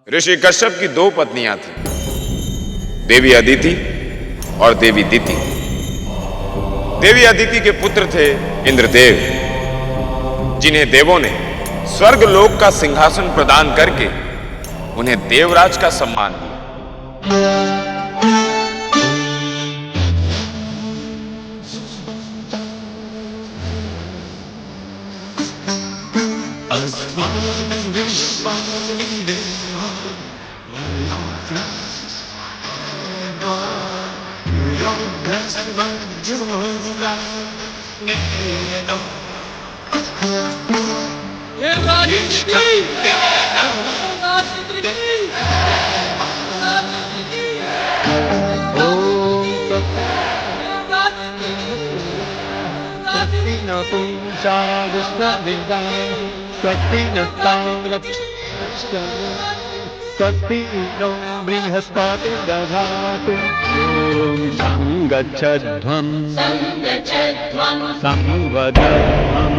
ऋषि कश्यप की दो पत्नियां थीं, देवी अदिति और देवी दिति। देवी अदिति के पुत्र थे इंद्रदेव, जिन्हें देवों ने स्वर्ग लोक का सिंहासन प्रदान करके उन्हें देवराज का सम्मान दिया। संगच्छध्वं संवदध्वं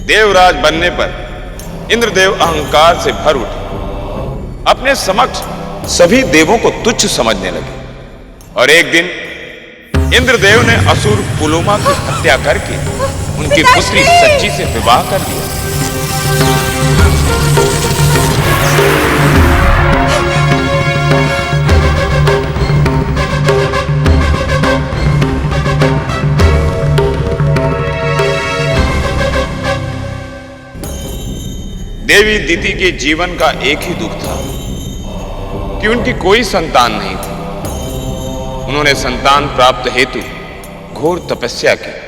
देवराज बनने पर इंद्रदेव अहंकार से भर उठे, अपने समक्ष सभी देवों को तुच्छ समझने लगे और एक दिन इंद्रदेव ने असुर पुलोमा की हत्या करके उनकी पुत्री सच्ची से विवाह कर दिया। देवी दिति के जीवन का एक ही दुख था कि उनकी कोई संतान नहीं थी। उन्होंने संतान प्राप्त हेतु घोर तपस्या की।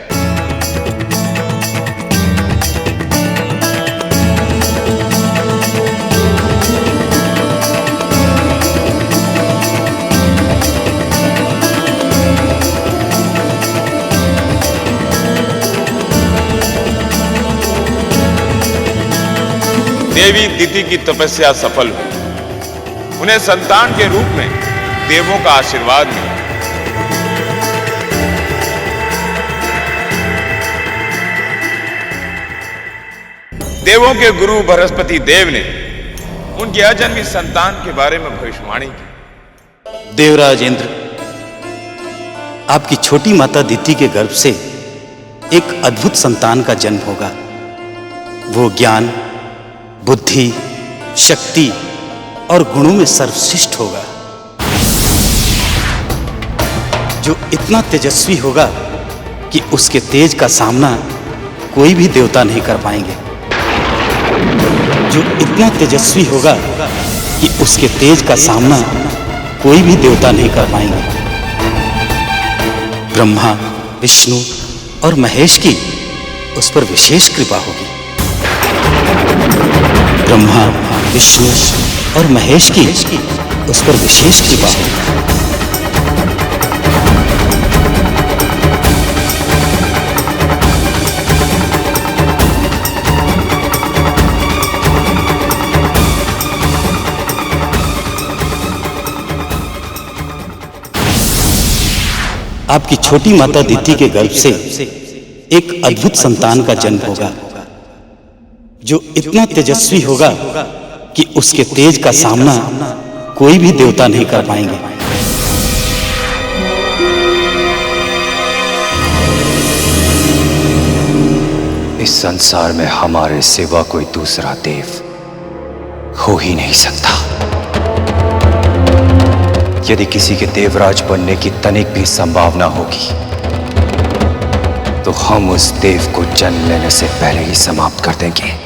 देवी दिति की तपस्या सफल हुई। उन्हें संतान के रूप में देवों का आशीर्वाद मिला। देवों के गुरु बृहस्पति देव ने उनकी अजन्मी संतान के बारे में भविष्यवाणी की। देवराज इंद्र, आपकी छोटी माता दिति के गर्भ से एक अद्भुत संतान का जन्म होगा। वो ज्ञान, बुद्धि, शक्ति और गुणों में सर्वश्रेष्ठ होगा, जो इतना तेजस्वी होगा कि उसके तेज का सामना कोई भी देवता नहीं कर पाएंगे। जो इतना तेजस्वी होगा कि उसके तेज का सामना कोई भी देवता नहीं कर पाएंगे। ब्रह्मा, विष्णु और महेश की उस पर विशेष कृपा होगी। ब्रह्मा, विष्णु और महेश की उस पर विशेष कृपा होगी। आपकी छोटी माता दिति के गर्भ से एक अद्भुत संतान का जन्म होगा, जो इतना तेजस्वी होगा कि उसके तेज का सामना कोई भी देवता नहीं कर पाएंगे। इस संसार में हमारे सिवा कोई दूसरा देव हो ही नहीं सकता। यदि किसी के देवराज बनने की तनिक भी संभावना होगी तो हम उस देव को जन्म लेने से पहले ही समाप्त कर देंगे।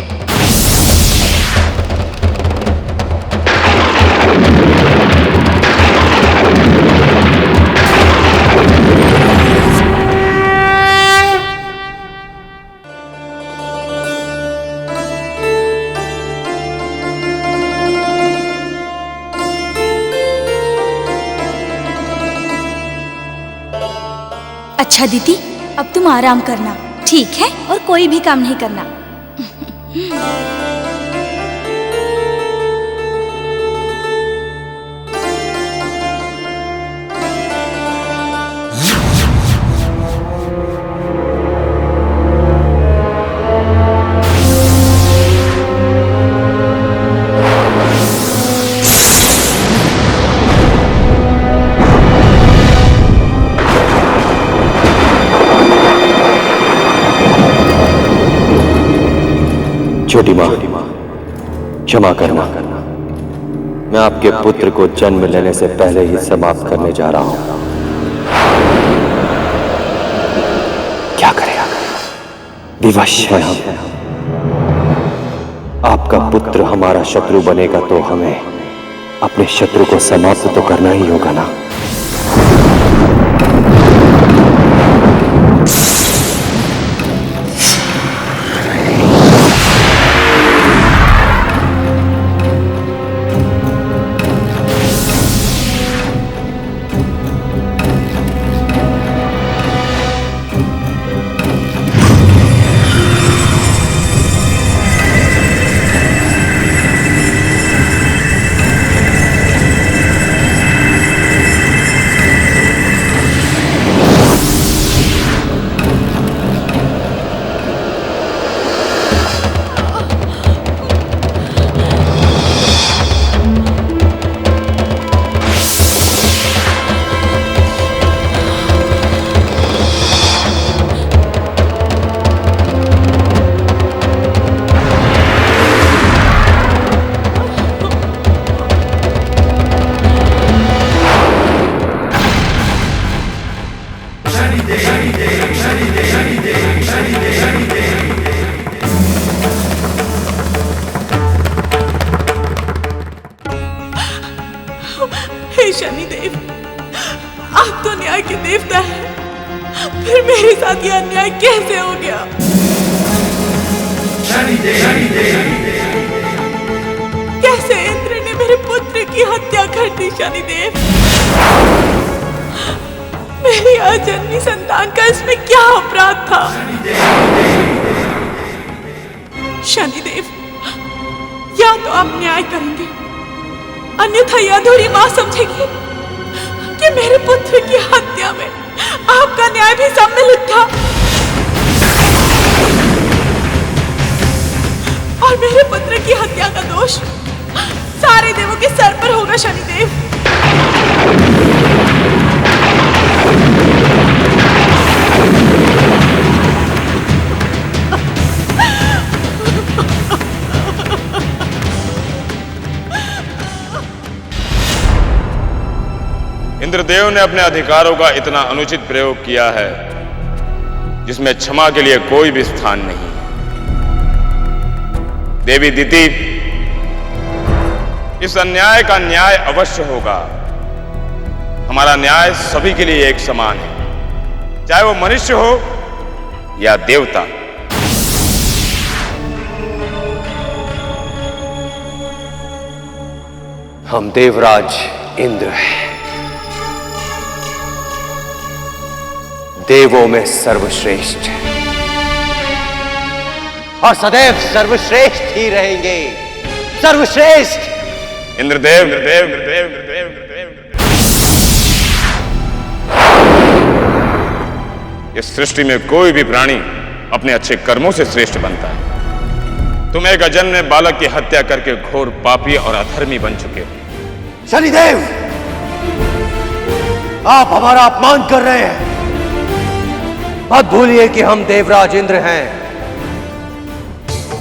अच्छा दीदी, अब तुम आराम करना, ठीक है? और कोई भी काम नहीं करना। छोटी माँ, क्षमा करना, मैं आपके पुत्र को जन्म लेने से पहले ही समाप्त करने जा रहा हूं। क्या करें, विवश है हम। आपका पुत्र हमारा शत्रु बनेगा तो हमें अपने शत्रु को समाप्त तो करना ही होगा ना। हे शनिदेव, आप तो न्याय के देवता हैं, फिर मेरे साथ यह अन्याय कैसे हो गया? कैसे इंद्र ने मेरे पुत्र की हत्या कर दी? शनिदेव, मेरी अजन्मी संतान का इसमें क्या अपराध था? शनिदेव, या तो आप न्याय करेंगे, अन्यथा यह अधूरी मां समझेगी कि मेरे पुत्र की हत्या में आपका न्याय भी सम्मिलित था और मेरे पुत्र की हत्या का दोष सारे देवों के सर पर होगा। शनिदेव, इंद्रदेव ने अपने अधिकारों का इतना अनुचित प्रयोग किया है जिसमें क्षमा के लिए कोई भी स्थान नहीं है। देवी दिति, इस अन्याय का न्याय अवश्य होगा। हमारा न्याय सभी के लिए एक समान है, चाहे वो मनुष्य हो या देवता। हम देवराज इंद्र हैं, देवों में सर्वश्रेष्ठ और सदैव सर्वश्रेष्ठ ही रहेंगे। सर्वश्रेष्ठ। इंद्रदेव, इंद्रदेव, इंद्रदेव, इंद्रदेव, इंद्रदेव, इस सृष्टि में कोई भी प्राणी अपने अच्छे कर्मों से श्रेष्ठ बनता है। तुम एक अजन्मे बालक की हत्या करके घोर पापी और अधर्मी बन चुके हो। शनिदेव, आप हमारा अपमान कर रहे हैं। मत भूलिए कि हम देवराज इंद्र हैं,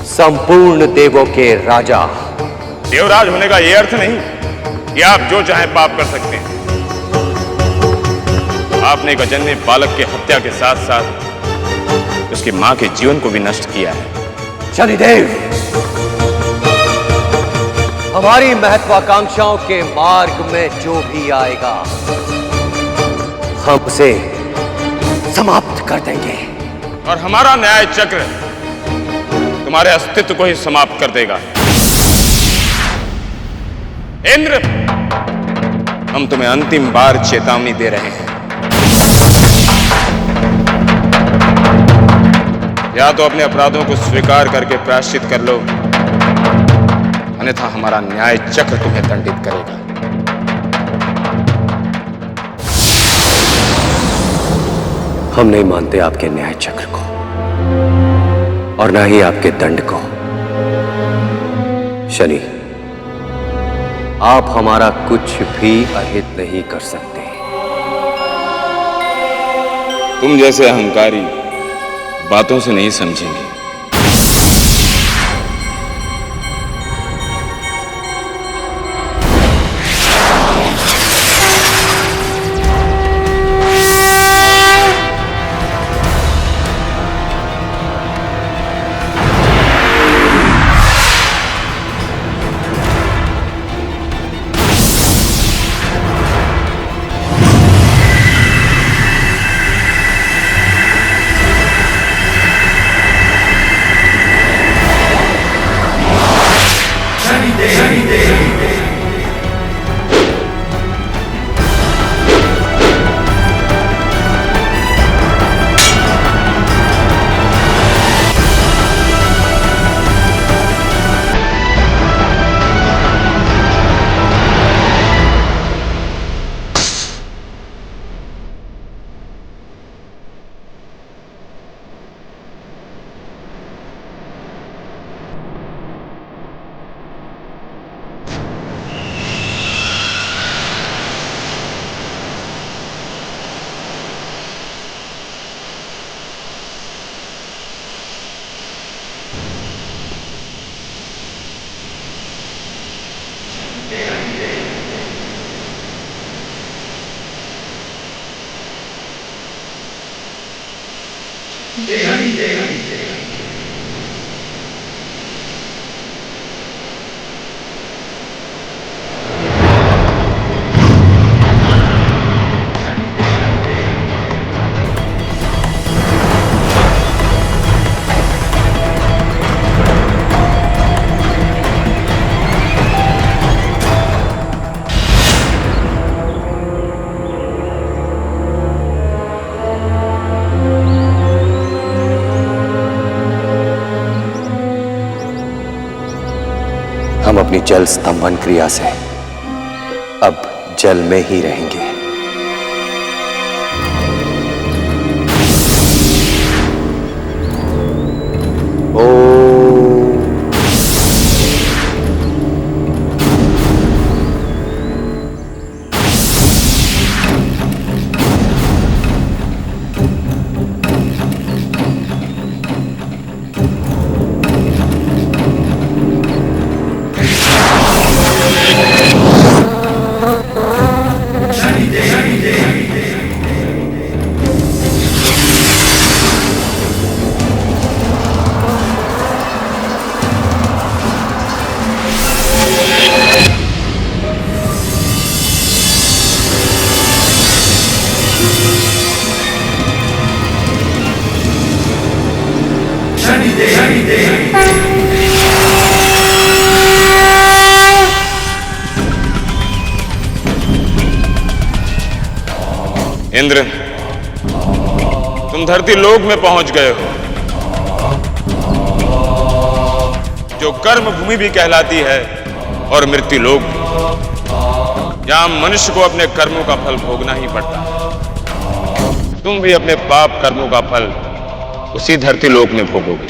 संपूर्ण देवों के राजा। देवराज होने का यह अर्थ नहीं कि आप जो चाहे पाप कर सकते हैं। आपने एक अजन्मे बालक की हत्या के साथ साथ उसकी मां के जीवन को भी नष्ट किया है। शनिदेव, हमारी महत्वाकांक्षाओं के मार्ग में जो भी आएगा हम उसे समाप्त कर देंगे और हमारा न्याय चक्र तुम्हारे अस्तित्व को ही समाप्त कर देगा। इंद्र, हम तुम्हें अंतिम बार चेतावनी दे रहे हैं, या तो अपने अपराधों को स्वीकार करके प्रायश्चित कर लो, अन्यथा हमारा न्याय चक्र तुम्हें दंडित करेगा। हम नहीं मानते आपके न्याय चक्र को और न ही आपके दंड को। शनि, आप हमारा कुछ भी अहित नहीं कर सकते। तुम जैसे अहंकारी बातों से नहीं समझेंगे। हम अपनी जल स्तंभन क्रिया से अब जल में ही रहेंगे। इंद्र, तुम धरती लोक में पहुंच गए हो, जो कर्म भूमि भी कहलाती है और मृत्यु लोक भी, जहां मनुष्य को अपने कर्मों का फल भोगना ही पड़ता है। तुम भी अपने पाप कर्मों का फल उसी धरती लोक में भोगोगे।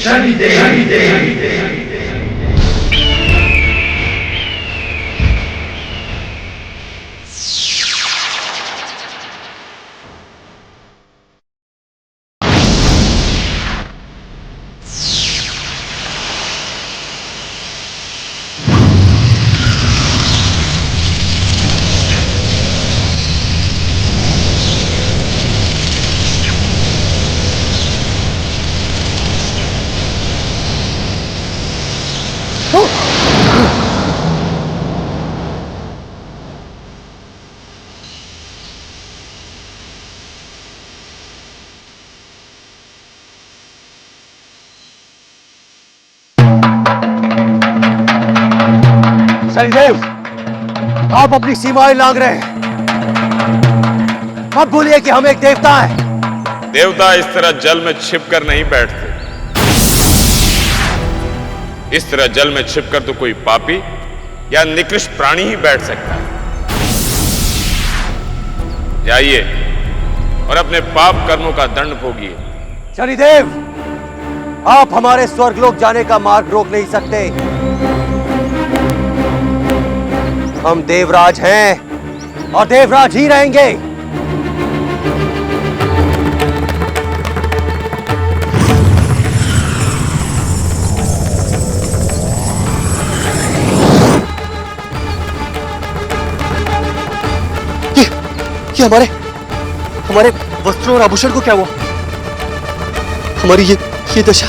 शनिदेव, आप अपनी सीमाएं लांघ रहे हैं। मत भूलिए कि हम एक देवता हैं। देवता इस तरह जल में छिपकर नहीं बैठते। इस तरह जल में छिपकर तो कोई पापी या निकृष्ट प्राणी ही बैठ सकता है। जाइए और अपने पाप कर्मों का दंड भोगिए। शनिदेव, आप हमारे स्वर्गलोक जाने का मार्ग रोक नहीं सकते। हम देवराज हैं और देवराज ही रहेंगे। ये हमारे वस्त्रों और आभूषण को क्या हुआ? हमारी ये दशा।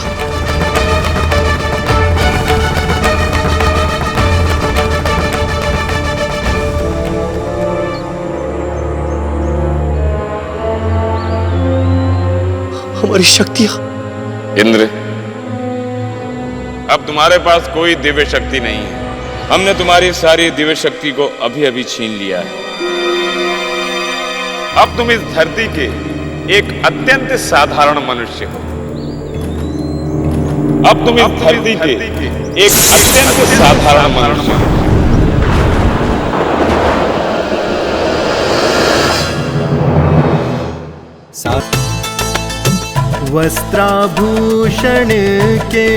हमारी शक्तियां। इंद्र, अब तुम्हारे पास कोई दिव्य शक्ति नहीं है। हमने तुम्हारी सारी दिव्य शक्ति को अभी अभी छीन लिया है। अब तुम इस धरती के एक अत्यंत साधारण मनुष्य हो। अब तुम इस धरती के एक अत्यंत साधारण मनुष्य हो। वस्त्राभूषण के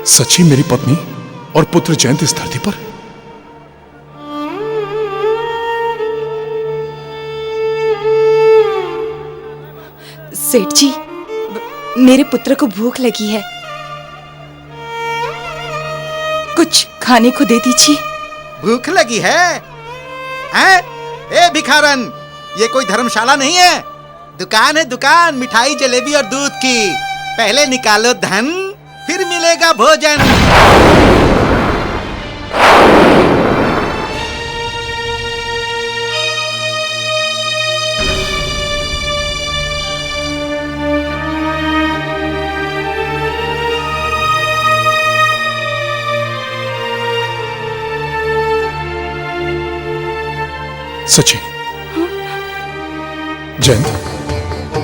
सच्ची मेरी पत्नी और पुत्र जयंत इस धरती पर? सेठ जी, मेरे पुत्र को भूख लगी है, कुछ खाने को दे दीजिए। भूख लगी है? हैं? ए भिखारन, ये कोई धर्मशाला नहीं है, दुकान है दुकान, मिठाई जलेबी और दूध की। पहले निकालो धन, फिर मिलेगा भोजन। सची, जयंत,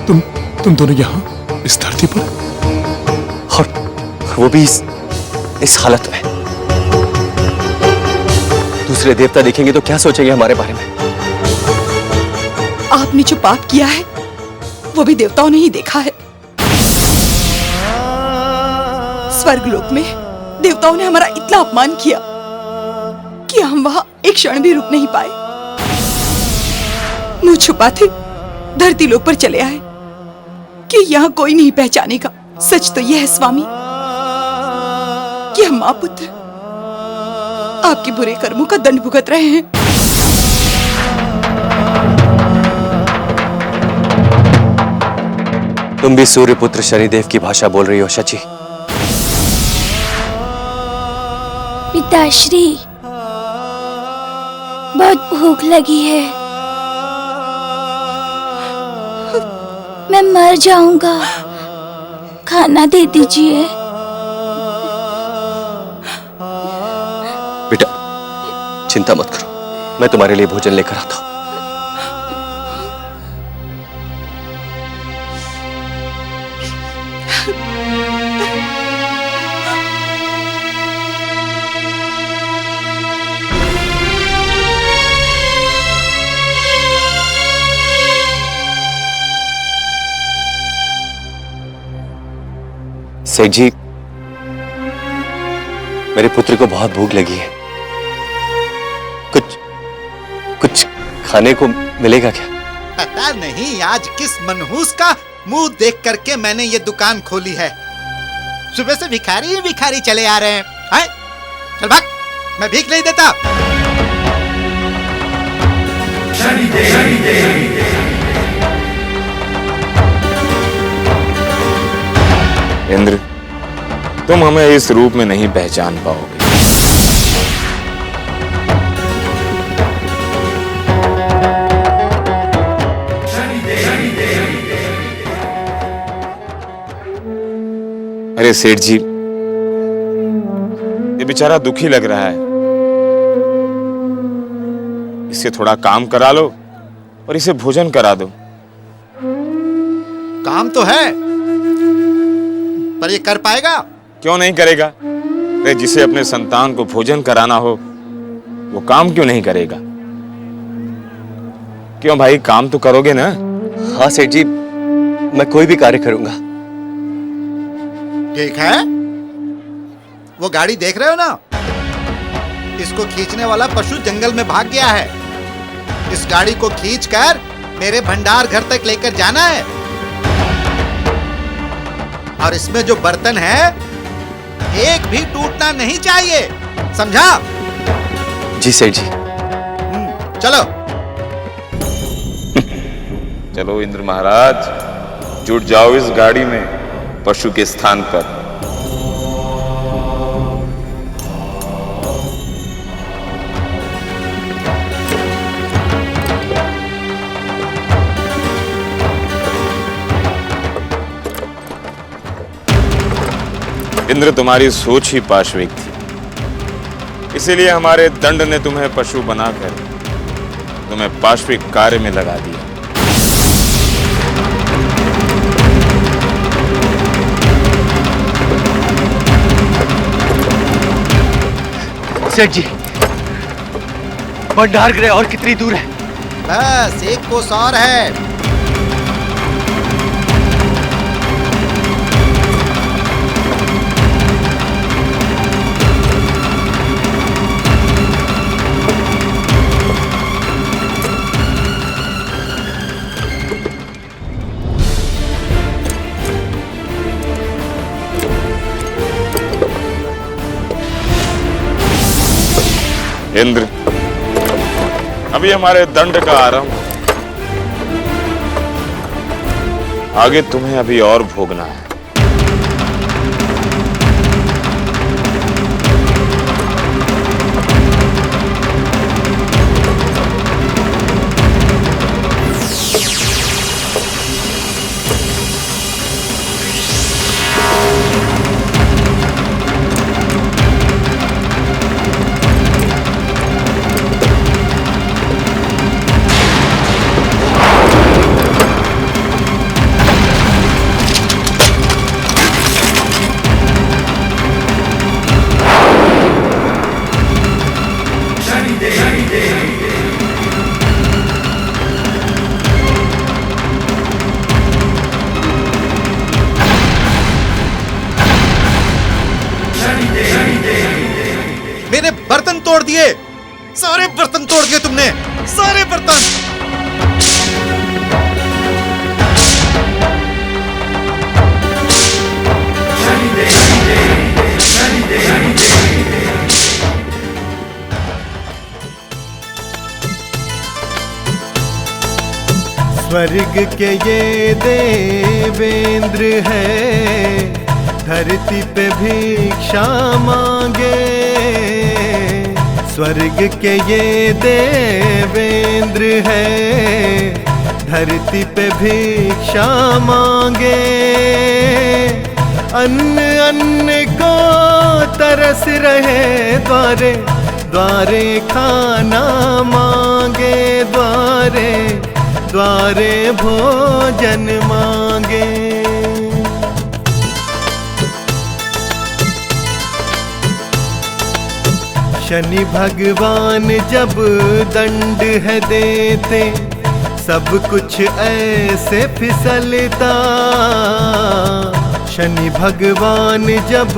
तुम दोनों यहां इस धरती पर, और वो भी इस हालत में। दूसरे देवता देखेंगे तो क्या सोचेंगे हमारे बारे में? आपने जो पाप किया है वो भी देवताओं ने ही देखा है। स्वर्गलोक में देवताओं ने हमारा इतना अपमान किया कि हम वहां एक क्षण भी रुक नहीं पाए। मुंह छुपाते धरती लोक पर चले आए कि यहाँ कोई नहीं पहचानेगा। सच तो यह है स्वामी कि हम मां पुत्र आपके बुरे कर्मों का दंड भुगत रहे हैं। तुम भी सूर्य पुत्र शनिदेव की भाषा बोल रही हो शची। पिताश्री, बहुत भूख लगी है, मैं मर जाऊंगा, खाना दे दीजिए। बेटा, चिंता मत करो, मैं तुम्हारे लिए भोजन लेकर आता हूं। सेठ जी, मेरे पुत्र को बहुत भूख लगी है, कुछ खाने को मिलेगा क्या? पता नहीं आज किस मनहूस का मुंह देख करके मैंने ये दुकान खोली है। सुबह से भिखारी ही भिखारी चले आ रहे हैं। चल भाग, मैं भीख नहीं देता। इंद्र, तुम हमें इस रूप में नहीं पहचान पाओगे। अरे सेठ जी, ये बेचारा दुखी लग रहा है, इससे थोड़ा काम करा लो और इसे भोजन करा दो। काम तो है, पर ये कर पाएगा? क्यों नहीं करेगा? अरे जिसे अपने संतान को भोजन कराना हो वो काम क्यों नहीं करेगा? क्यों भाई, काम तो करोगे ना? हाँ सेठ जी, मैं कोई भी कार्य करूंगा। ठीक है, वो गाड़ी देख रहे हो ना, इसको खींचने वाला पशु जंगल में भाग गया है। इस गाड़ी को खींचकर मेरे भंडार घर तक लेकर जाना है, और इसमें जो बर्तन है एक भी टूटना नहीं चाहिए, समझा? जी सेठ जी। चलो चलो इंद्र महाराज, जुट जाओ इस गाड़ी में पशु के स्थान पर। इंद्र, तुम्हारी सोच ही पाशविक थी, इसीलिए हमारे दंड ने तुम्हें पशु बनाकर तुम्हें पाशविक कार्य में लगा दिया। सेठ जी, भंडार गृह और कितनी दूर है? बस 1 कोस और है। इंद्र, अभी हमारे दंड का आरंभ, आगे तुम्हें अभी और भोगना है। मेरे बर्तन तोड़ दिए, सारे बर्तन तोड़ दिए तुमने, सारे बर्तन। स्वर्ग के ये देवेंद्र है, धरती पे भिक्षा मांगे। स्वर्ग के ये देवेंद्र है, धरती पे भिक्षा मांगे। अन्न अन्न को तरस रहे, द्वारे द्वारे खाना मांगे, द्वारे द्वारे भोजन मांगे। शनि भगवान जब दंड है देते, सब कुछ ऐसे फिसलता। शनि भगवान जब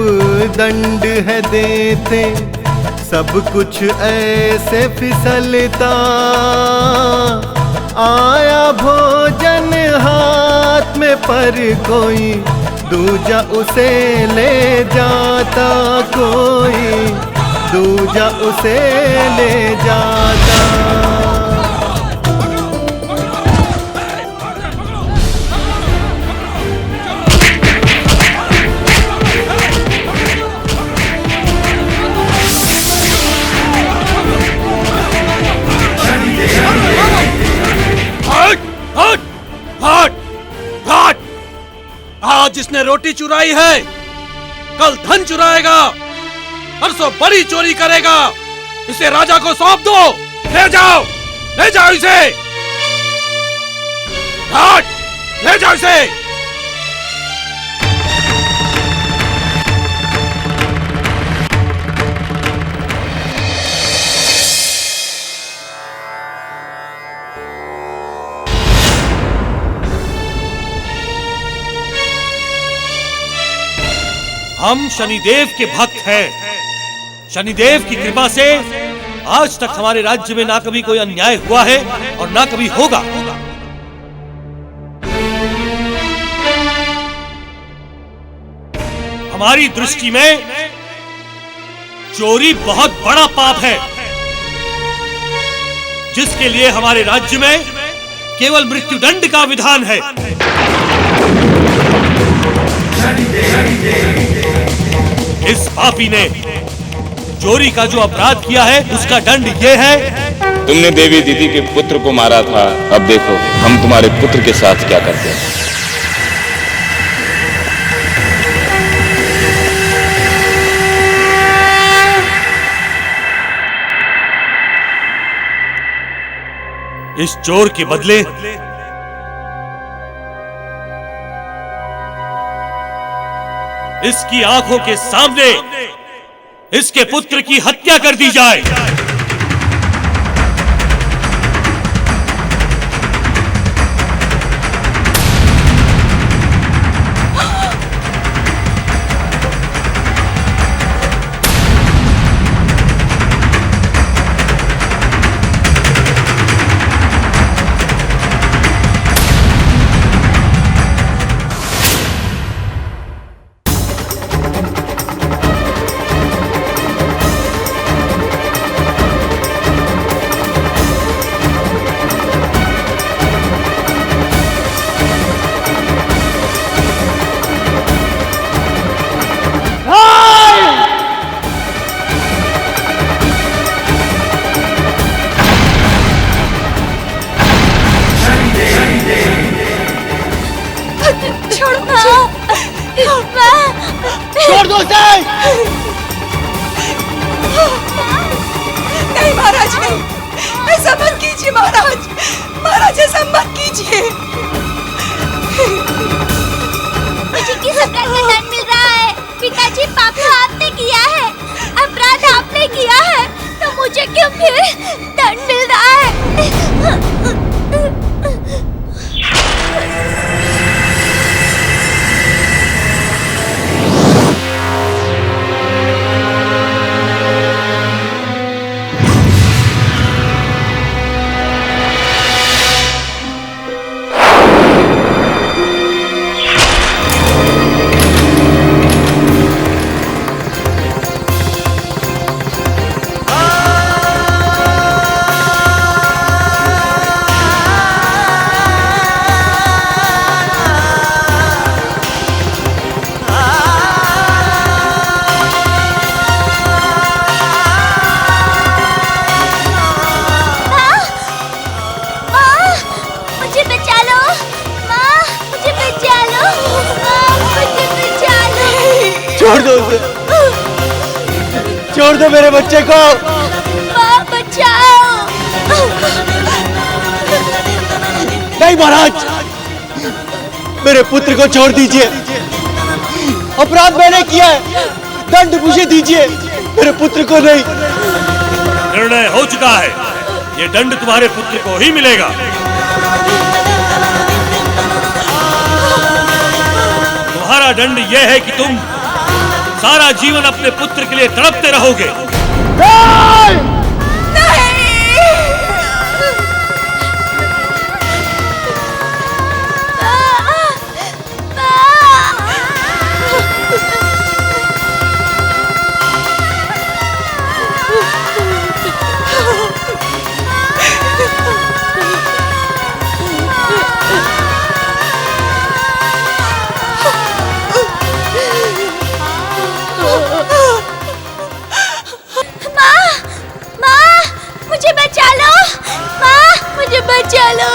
दंड है देते, सब कुछ ऐसे फिसलता। आया भोजन हाथ में पर कोई दूजा उसे ले जाता, कोई दूजा उसे ले जाता। आज जिसने रोटी चुराई है, कल धन चुराएगा, परसों बड़ी चोरी करेगा। इसे राजा को सौंप दो, ले जाओ इसे, ले जाओ इसे। हम शनिदेव के भक्त हैं। शनिदेव की कृपा से आज तक हमारे राज्य में ना कभी कोई अन्याय हुआ है और ना कभी होगा। हमारी दृष्टि में चोरी बहुत बड़ा पाप है, जिसके लिए हमारे राज्य में केवल मृत्युदंड का विधान है। इस पापी ने चोरी का जो अपराध किया है, उसका दंड ये है। तुमने देवी दीदी के पुत्र को मारा था, अब देखो हम तुम्हारे पुत्र के साथ क्या करते हैं। इस चोर के बदले इसकी आंखों के सामने इसके पुत्र की हत्या कर दी जाए। छोड़ दो उसे! नहीं महाराज, नहीं, ऐसा मत कीजिए महाराज। महाराज ऐसा मत कीजिए। मुझे किस अपराध का दंड मिल रहा है? पिताजी, पाप तो आपने किया है, अपराध आपने किया है, तो मुझे क्यों फिर दंड मिल रहा है? छोड़ दो उसे, छोड़ दो मेरे बच्चे को। माँ बचाओ। नहीं महाराज, मेरे पुत्र को छोड़ दीजिए। अपराध मैंने किया है, दंड मुझे दीजिए, मेरे पुत्र को नहीं। निर्णय हो चुका है, ये दंड तुम्हारे पुत्र को ही मिलेगा। तुम्हारा दंड यह है कि तुम सारा जीवन अपने पुत्र के लिए तड़पते रहोगे। बचा लो।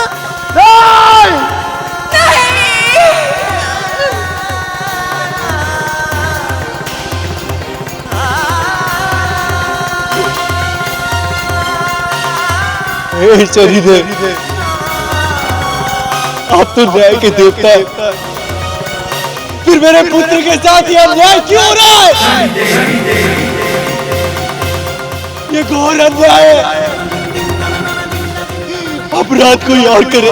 शनिदेव, आप तो न्याय के देवता हैं, फिर मेरे पुत्र के साथ ये अन्याय क्यों हो रहा है? ये घोर अन्याय है। अपराध कोई और करे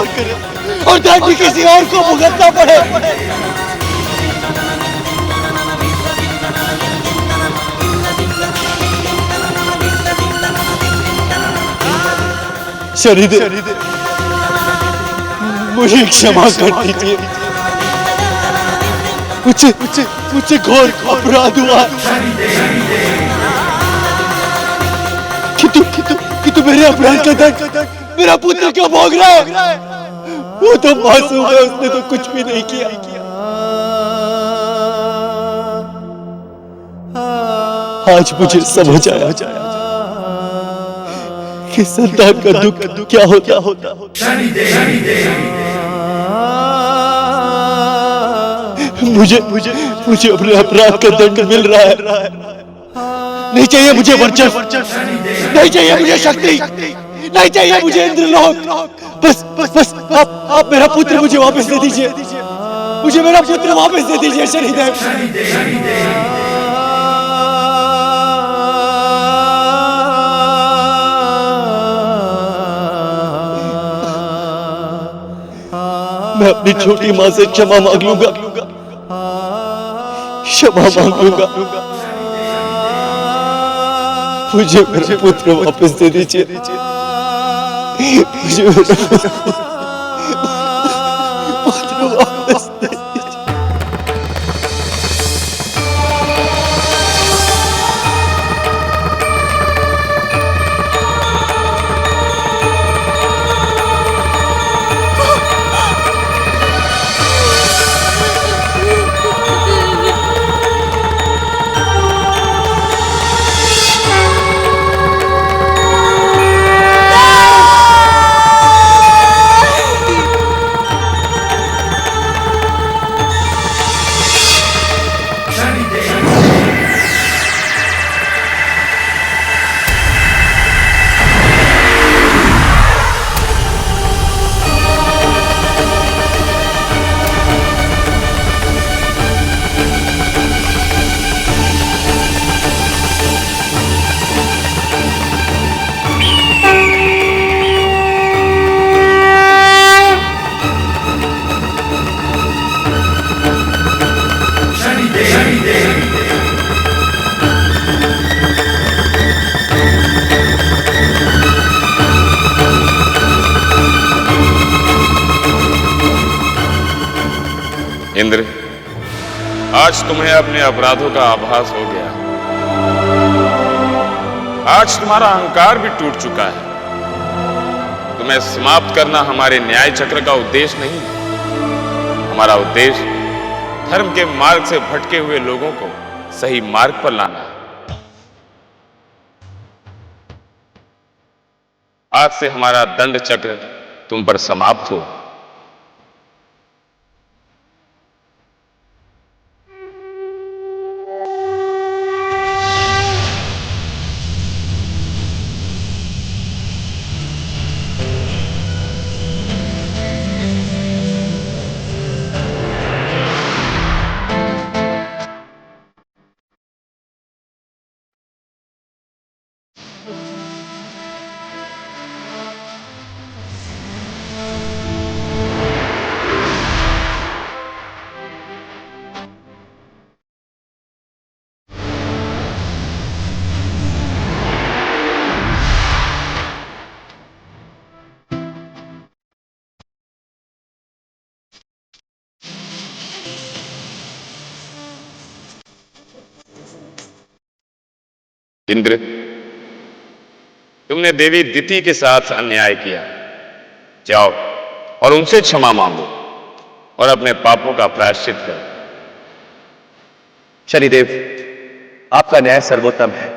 और दंड किसी और को भुगतना पड़े। शनिदेव, मुझे क्षमा कर दीजिए। मुझसे घोर अपराध हुआ। किंतु मेरे अपराध का दंड मेरा पुत्र क्यों भोग रहा है? वो तो मासूम है, उसने तो कुछ भी नहीं किया। आज मुझे समझ आया कि संतान का दुख क्या होता। मुझे अपने अपराध का दंड मिल रहा है। नहीं चाहिए मुझे वर्चस्व, नहीं चाहिए मुझे शक्ति, नहीं चाहिए मुझे इंद्रलोक, बस बस बस आप मेरा पुत्र मुझे वापस दे दीजिए, मुझे मेरा पुत्र वापस दे दीजिए शनिदेव। मैं अपनी छोटी माँ से क्षमा मांग लूंगा, क्षमा मांग लूंगा। मुझे मेरा पुत्र वापस दे दीजिए, मुझे मेरा पुत्र वापस दे दीजिए। इंद्र, आज तुम्हें अपने अपराधों का आभास हो गया। आज तुम्हारा अहंकार भी टूट चुका है। तुम्हें समाप्त करना हमारे न्याय चक्र का उद्देश्य नहीं। हमारा उद्देश्य धर्म के मार्ग से भटके हुए लोगों को सही मार्ग पर लाना है। आज से हमारा दंड चक्र तुम पर समाप्त हो। इंद्र, तुमने देवी दिति के साथ अन्याय किया। जाओ और उनसे क्षमा मांगो और अपने पापों का प्रायश्चित करो। शनिदेव, आपका न्याय सर्वोत्तम है।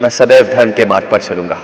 मैं सदैव धर्म के मार्ग पर चलूंगा।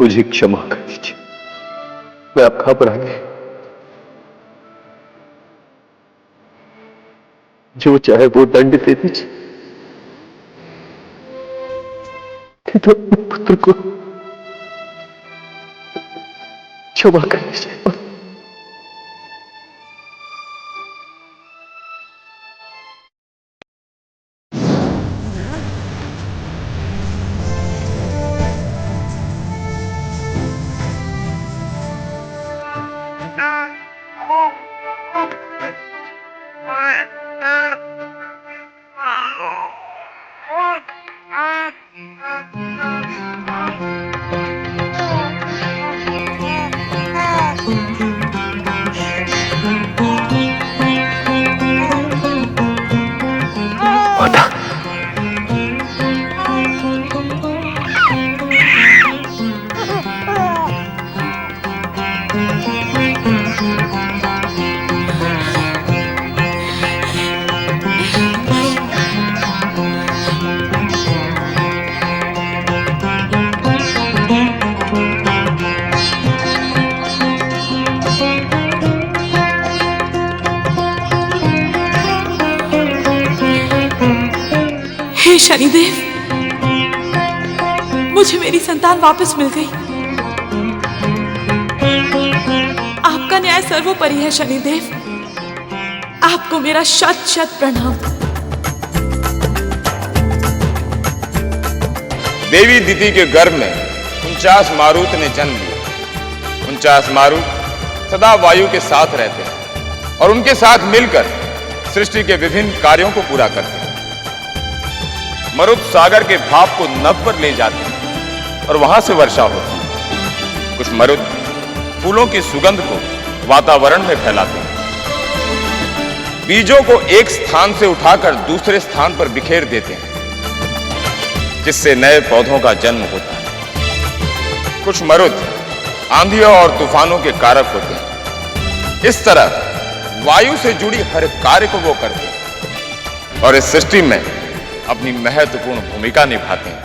मुझे क्षमा कर दीजिए, मैं आप घबरा गए। जो चाहे वो दंड दे दीजिए, तो अपने पुत्र को क्षमा कर दीजिए। हे शनिदेव, मुझे मेरी संतान वापस मिल गई। आपका न्याय सर्वोपरि है शनिदेव। आपको मेरा शत शत प्रणाम। देवी दिति के गर्भ में 49 मारुत ने जन्म लिया। 49 मारुत सदा वायु के साथ रहते हैं और उनके साथ मिलकर सृष्टि के विभिन्न कार्यों को पूरा करते हैं। मरुत सागर के भाप को नभ पर ले जाते हैं और वहां से वर्षा होती है। कुछ मरुत फूलों की सुगंध को वातावरण में फैलाते हैं। बीजों को एक स्थान से उठाकर दूसरे स्थान पर बिखेर देते हैं, जिससे नए पौधों का जन्म होता है। कुछ मरुत आंधियों और तूफानों के कारक होते हैं। इस तरह वायु से जुड़ी हर कार्य को वो करते हैं और इस सृष्टि में अपनी महत्वपूर्ण भूमिका निभाते हैं।